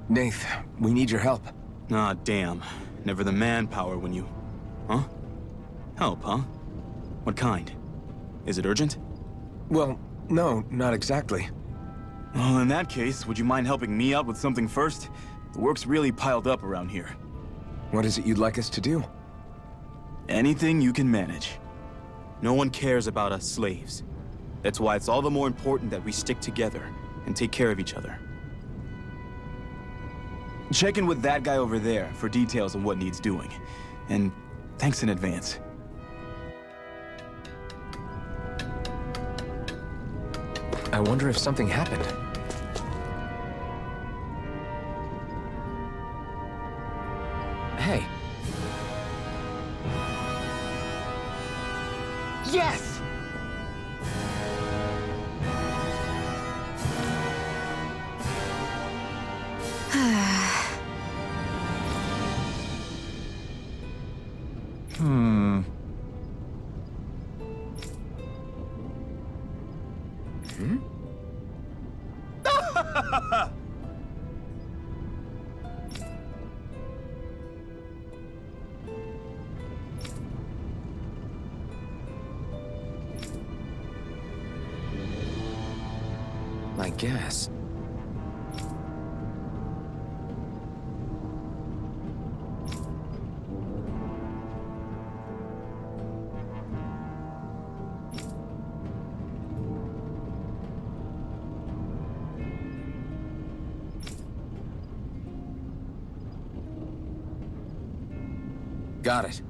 Nath, we need your help. Ah, damn. Never the manpower when you... Huh? Help, huh? What kind? Is it urgent? Well, no, not exactly. Well, in that case, would you mind helping me out with something first? The work's really piled up around here. What is it you'd like us to do? Anything you can manage. No one cares about us slaves. That's why it's all the more important that we stick together and take care of each other. Check in with that guy over there for details on what needs doing. And thanks in advance. I wonder if something happened. Hey. Yes! Hmm. Hmm? I guess. Got it.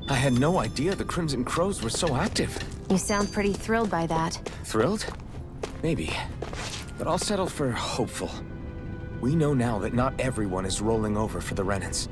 I had no idea the Crimson Crows were so active. You sound pretty thrilled by that. Thrilled? Maybe. But I'll settle for hopeful. We know now that not everyone is rolling over for the Renans.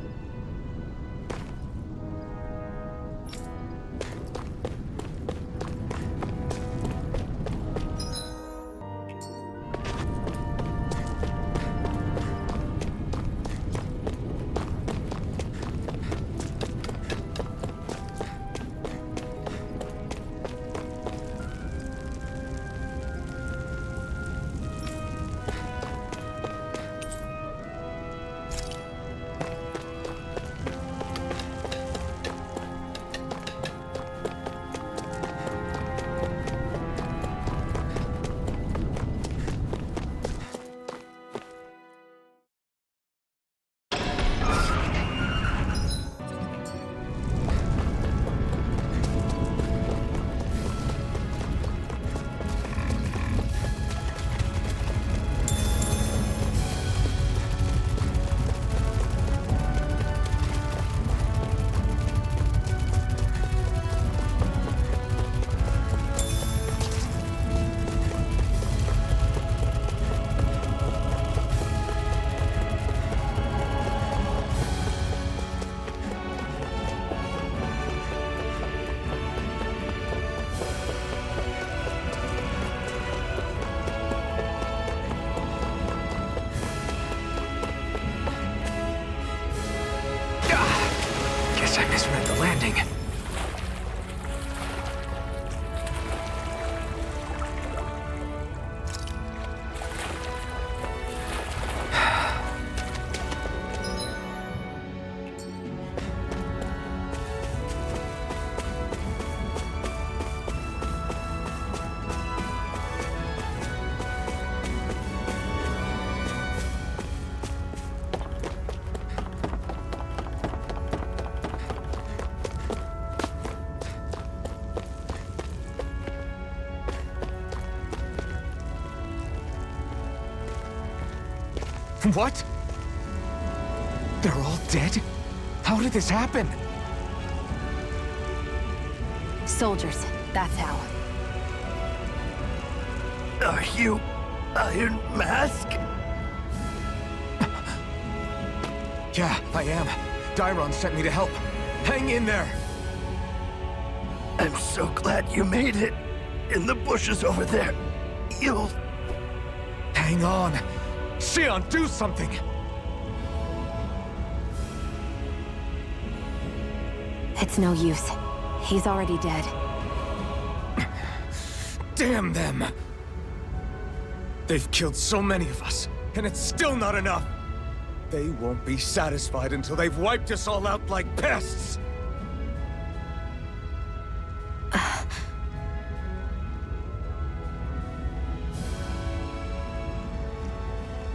I misread the landing. What? They're all dead? How did this happen? Soldiers, that's how. Are you Iron Mask? Yeah, I am. Dairon sent me to help. Hang in there! I'm so glad you made it. In the bushes over there. You'll Hang on! Xion, do something! It's no use. He's already dead. Damn them! They've killed so many of us, and it's still not enough! They won't be satisfied until they've wiped us all out like pests!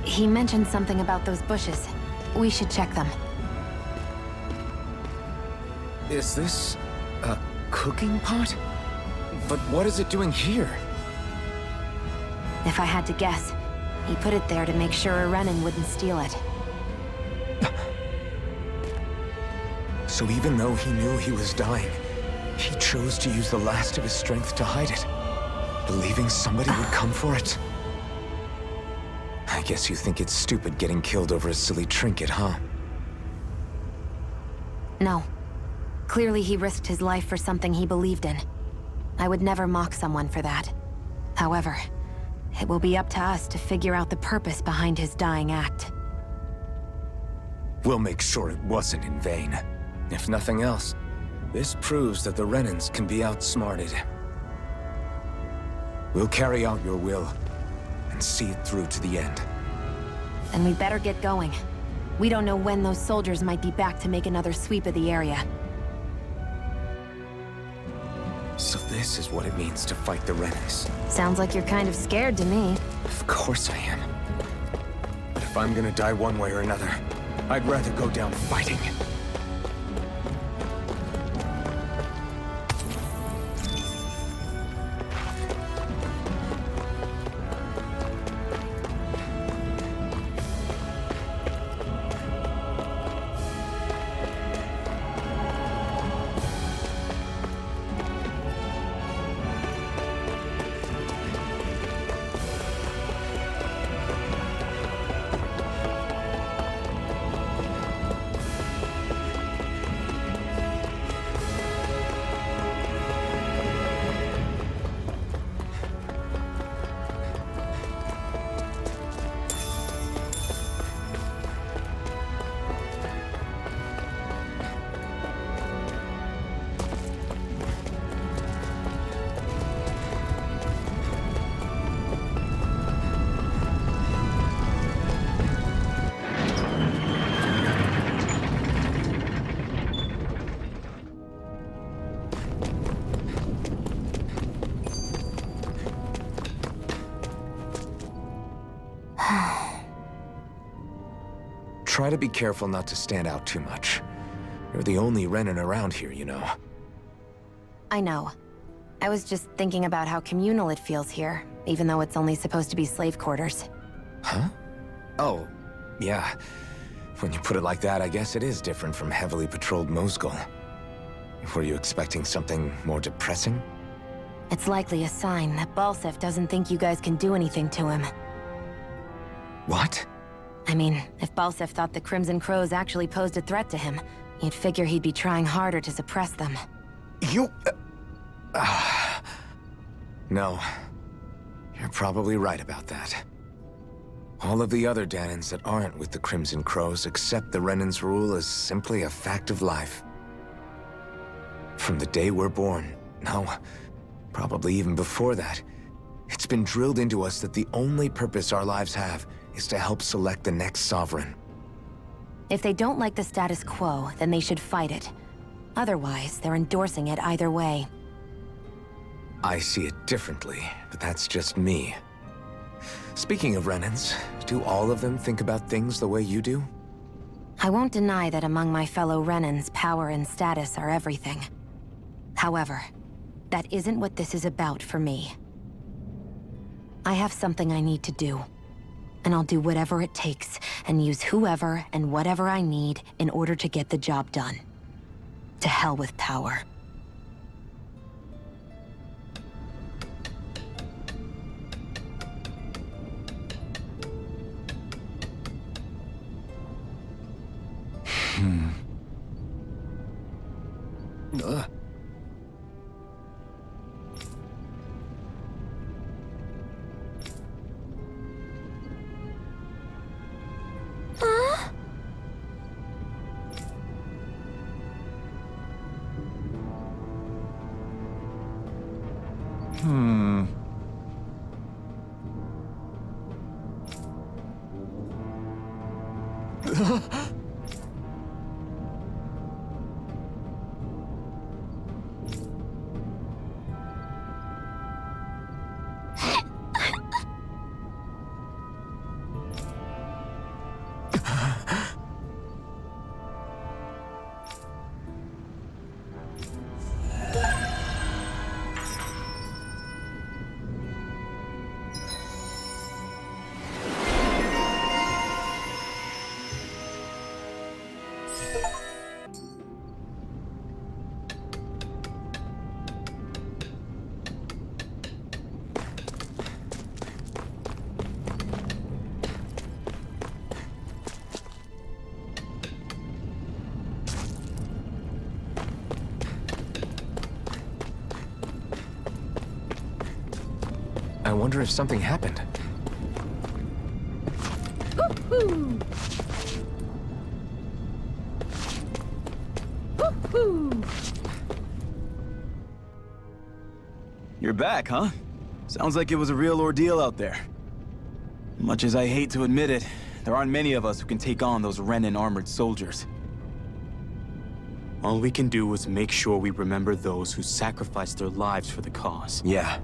He mentioned something about those bushes. We should check them. Is this a cooking pot? But what is it doing here? If I had to guess, he put it there to make sure a Renan wouldn't steal it. So even though he knew he was dying, he chose to use the last of his strength to hide it, believing somebody would come for it. I guess you think it's stupid getting killed over a silly trinket, huh? No. Clearly he risked his life for something he believed in. I would never mock someone for that. However, it will be up to us to figure out the purpose behind his dying act. We'll make sure it wasn't in vain. If nothing else, this proves that the Renans can be outsmarted. We'll carry out your will, and see it through to the end. Then we better get going. We don't know when those soldiers might be back to make another sweep of the area. So this is what it means to fight the Renans. Sounds like you're kind of scared to me. Of course I am. But if I'm gonna die one way or another, I'd rather go down fighting. Try to be careful not to stand out too much. You're the only Renan around here, you know. I know. I was just thinking about how communal it feels here, even though it's only supposed to be slave quarters. Huh? Oh, yeah. When you put it like that, I guess it is different from heavily patrolled Mosgul. Were you expecting something more depressing? It's likely a sign that Balseph doesn't think you guys can do anything to him. What? I mean, if Balseph thought the Crimson Crows actually posed a threat to him, you'd figure he'd be trying harder to suppress them. You... No. You're probably right about that. All of the other Dahnans that aren't with the Crimson Crows accept the Renan's rule as simply a fact of life. From the day we're born, no, probably even before that, it's been drilled into us that the only purpose our lives have is to help select the next sovereign. If they don't like the status quo, then they should fight it. Otherwise, they're endorsing it either way. I see it differently, but that's just me. Speaking of Renans, do all of them think about things the way you do? I won't deny that among my fellow Renans, power and status are everything. However, that isn't what this is about for me. I have something I need to do. And I'll do whatever it takes, and use whoever and whatever I need in order to get the job done. To hell with power. I wonder if something happened. You're back, huh? Sounds like it was a real ordeal out there. Much as I hate to admit it, there aren't many of us who can take on those Renan armored soldiers. All we can do is make sure we remember those who sacrificed their lives for the cause. Yeah,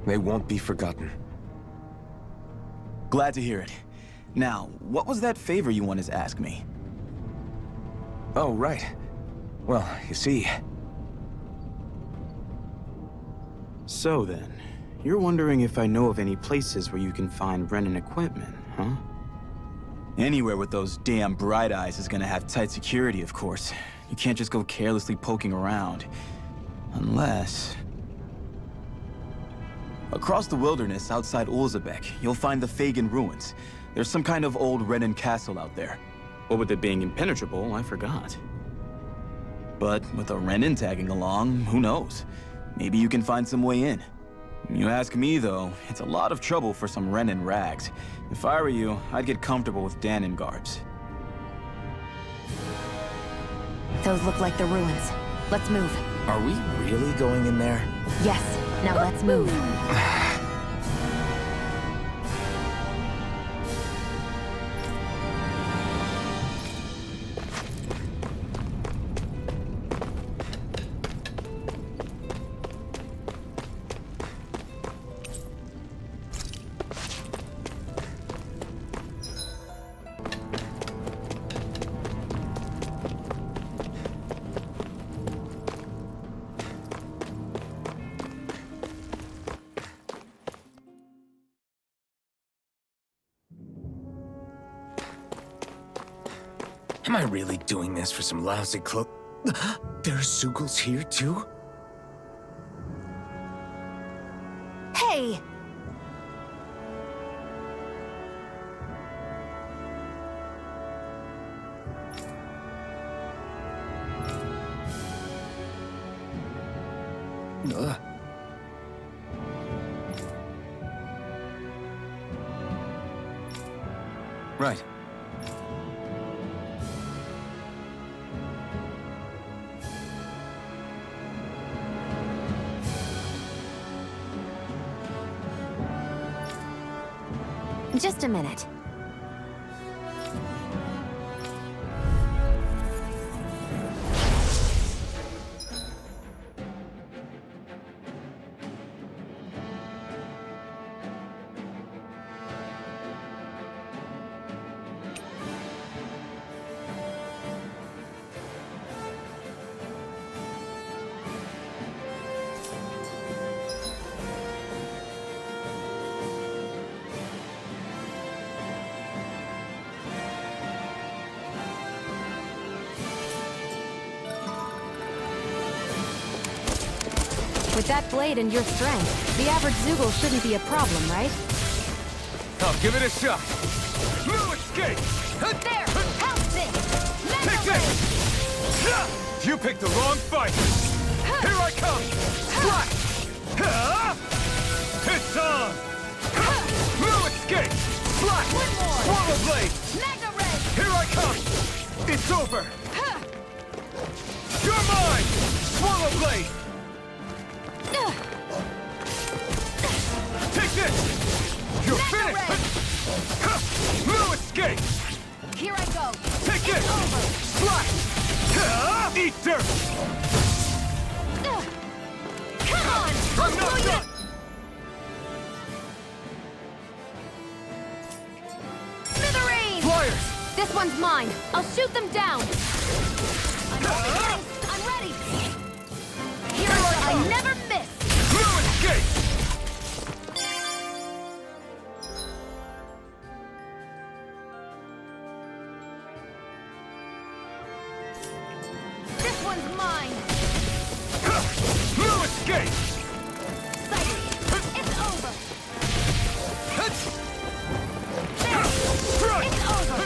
they won't be forgotten. Glad to hear it. Now, what was that favor you wanted to ask me? Oh, right. Well, you see... So then, you're wondering if I know of any places where you can find Renan equipment, huh? Anywhere with those damn bright eyes is gonna have tight security, of course. You can't just go carelessly poking around. Unless... Across the wilderness outside Ulzebek, you'll find the Fagan ruins. There's some kind of old Renan castle out there. What with it being impenetrable, I forgot. But with a Renan tagging along, who knows? Maybe you can find some way in. You ask me, though, it's a lot of trouble for some Renan rags. If I were you, I'd get comfortable with Danon garbs. Those look like the ruins. Let's move. Are we really going in there? Yes, now let's move. Am I really doing this for some lousy clo- There are Sugals here, too? Hey! Right. Just a minute. With that blade and your strength, the average Zoogle shouldn't be a problem, right? I'll give it a shot. Blue escape! There! How's this? Take this! You picked the wrong fight! Here I come! Slash! It's on! Blue escape! Slash! Swallow blade! Mega Ray! Here I come! It's over! You're mine! Swallow blade! Take this! You're finished! Blue escape! Here I go! fires! This one's mine. I'll shoot them down. I'm ready. Hero, I never miss. No escape! This one's mine. No escape! Sighted. It's over. Strike! It's over.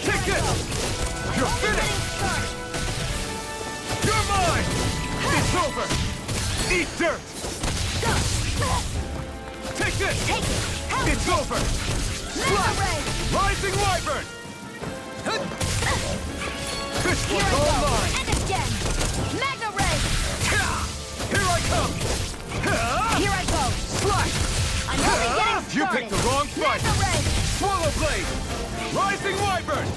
Take this! You're finished! You're mine! It's over! Eat dirt! Take this! Take it. It's over! Mega Ray. Rising Wyvern! This Here one's I all go. mine! And again. Mega Ray. Here I come! Here I go. Slash! I'm only getting started. You picked the wrong fight! Mega Ray. Swallow Blade! Rising Wyvern!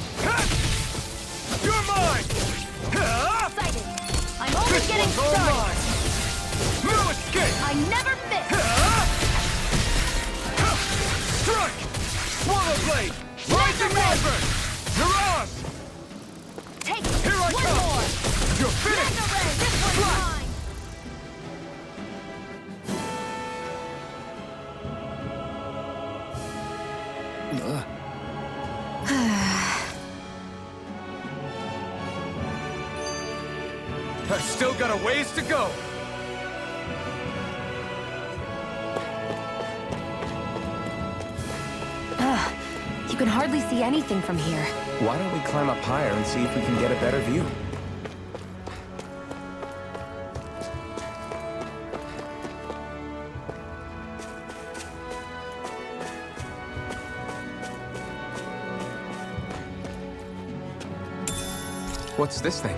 You're mine! Excited. I'm only This getting one's all started. mine! No escape! I never miss. Strike! Swallow Blade! Rising Wyvern! Mirage! Take it. Here I One come! more. You're Mega finished! Ray. This one's Slash! mine. I've still got a ways to go! You can hardly see anything from here. Why don't we climb up higher and see if we can get a better view? What's this thing?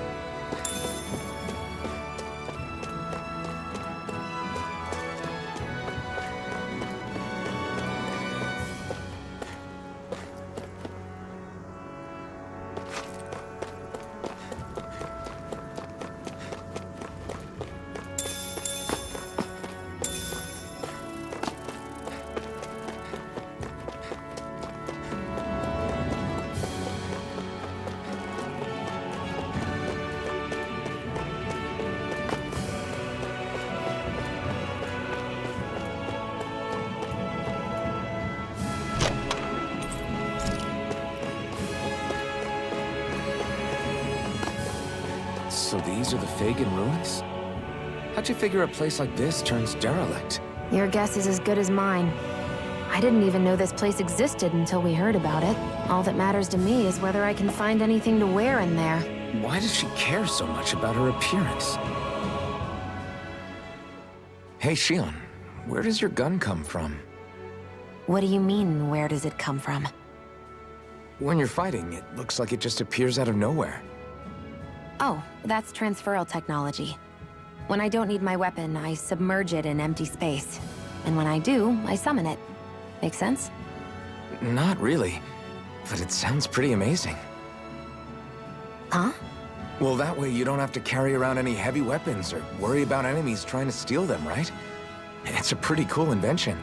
So these are the Fagin ruins? How'd you figure a place like this turns derelict? Your guess is as good as mine. I didn't even know this place existed until we heard about it. All that matters to me is whether I can find anything to wear in there. Why does she care so much about her appearance? Hey, Shion, where does your gun come from? What do you mean, where does it come from? When you're fighting, it looks like it just appears out of nowhere. Oh, that's transferal technology. When I don't need my weapon, I submerge it in empty space. And when I do, I summon it. Make sense? Not really, but it sounds pretty amazing. Huh? Well, that way you don't have to carry around any heavy weapons or worry about enemies trying to steal them, right? It's a pretty cool invention.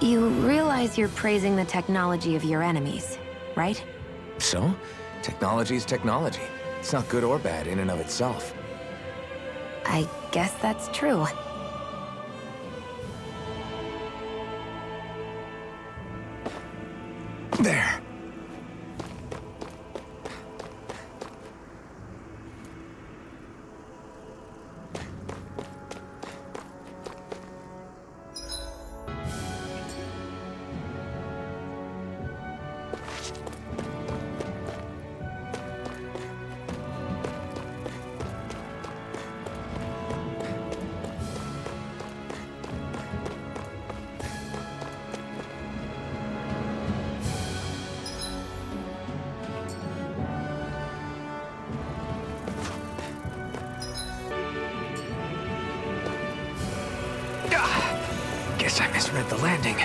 You realize you're praising the technology of your enemies, right? So, technology's technology. It's not good or bad in and of itself. I guess that's true. There. Guess I misread the landing.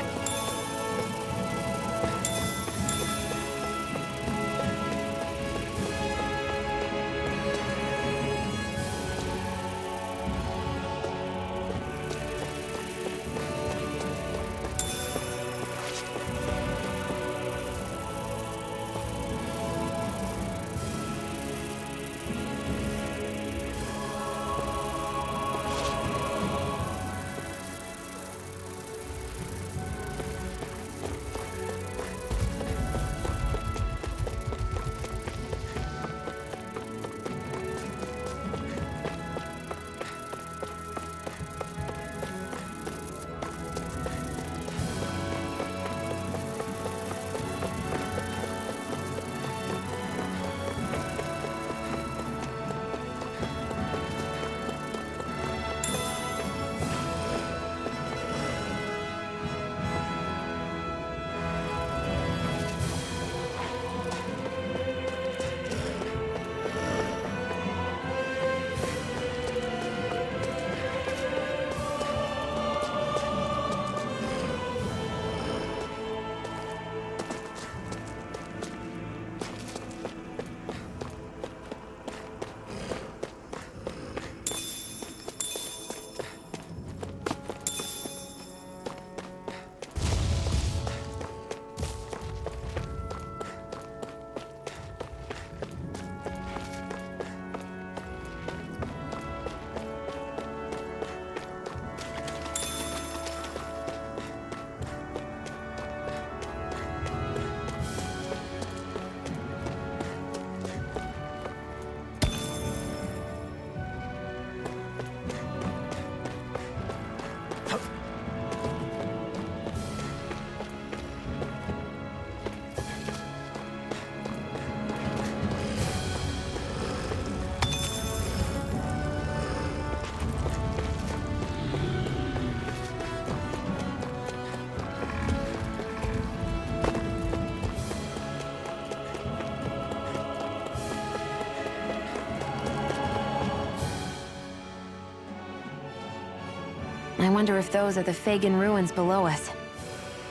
I wonder if those are the Fagin ruins below us.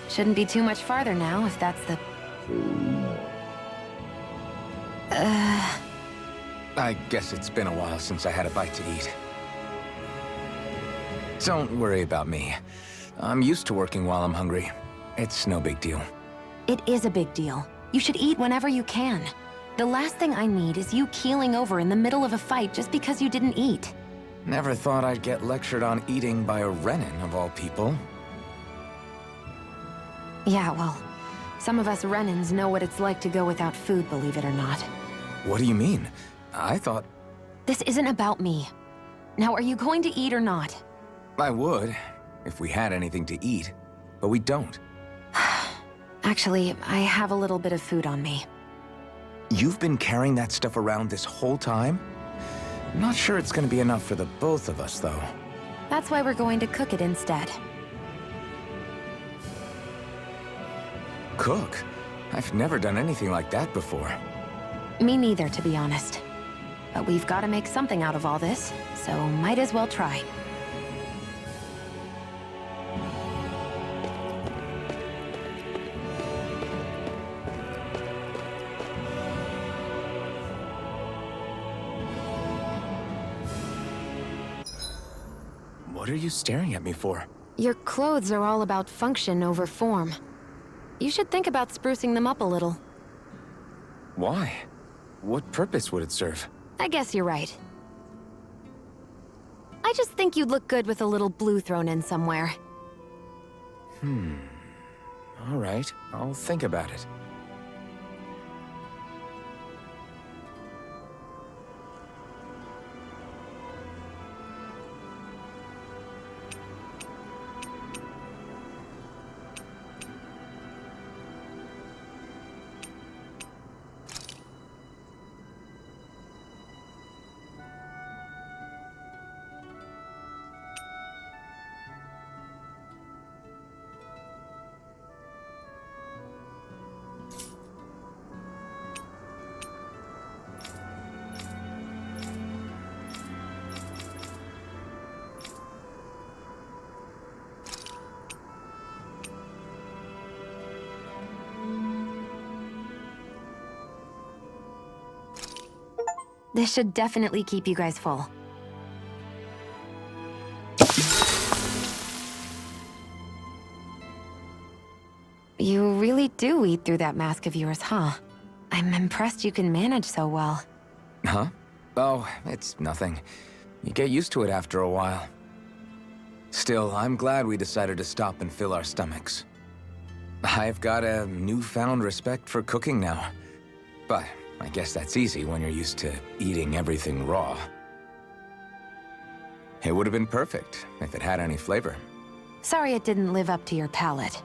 Shouldn't be too much farther now, if that's the... I guess it's been a while since I had a bite to eat. Don't worry about me. I'm used to working while I'm hungry. It's no big deal. It is a big deal. You should eat whenever you can. The last thing I need is you keeling over in the middle of a fight just because you didn't eat. Never thought I'd get lectured on eating by a Renan, of all people. Yeah, well, some of us Renans know what it's like to go without food, believe it or not. What do you mean? I thought... This isn't about me. Now, are you going to eat or not? I would, if we had anything to eat, but we don't. Actually, I have a little bit of food on me. You've been carrying that stuff around this whole time? Not sure it's gonna be enough for the both of us, though. That's why we're going to cook it instead. Cook? I've never done anything like that before. Me neither, to be honest. But we've got to make something out of all this, so might as well try. What are you staring at me for? Your clothes are all about function over form. You should think about sprucing them up a little. Why? What purpose would it serve? I guess you're right. I just think you'd look good with a little blue thrown in somewhere. All right, I'll think about it. This should definitely keep you guys full. You really do eat through that mask of yours, huh? I'm impressed you can manage so well. Huh? Oh, it's nothing. You get used to it after a while. Still, I'm glad we decided to stop and fill our stomachs. I've got a newfound respect for cooking now. But I guess that's easy when you're used to eating everything raw. It would have been perfect if it had any flavor. Sorry it didn't live up to your palate.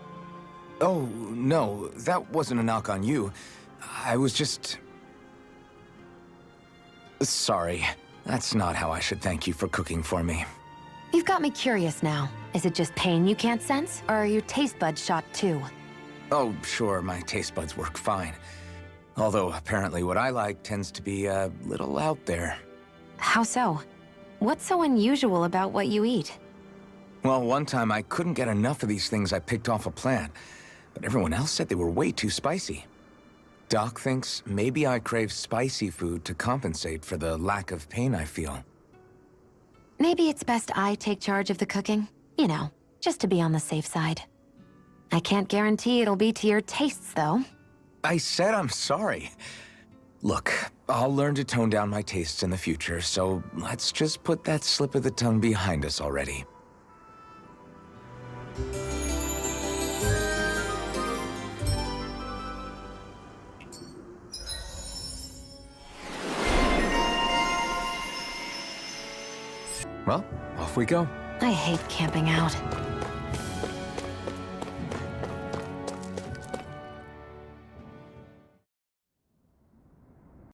Oh, no, that wasn't a knock on you. I was just... Sorry. That's not how I should thank you for cooking for me. You've got me curious now. Is it just pain you can't sense, or are your taste buds shot too? Oh, sure, my taste buds work fine. Although, apparently what I like tends to be a little out there. How so? What's so unusual about what you eat? Well, one time I couldn't get enough of these things I picked off a plant, but everyone else said they were way too spicy. Doc thinks maybe I crave spicy food to compensate for the lack of pain I feel. Maybe it's best I take charge of the cooking. You know, just to be on the safe side. I can't guarantee it'll be to your tastes, though. I said I'm sorry. Look, I'll learn to tone down my tastes in the future, so let's just put that slip of the tongue behind us already. Well, off we go. I hate camping out.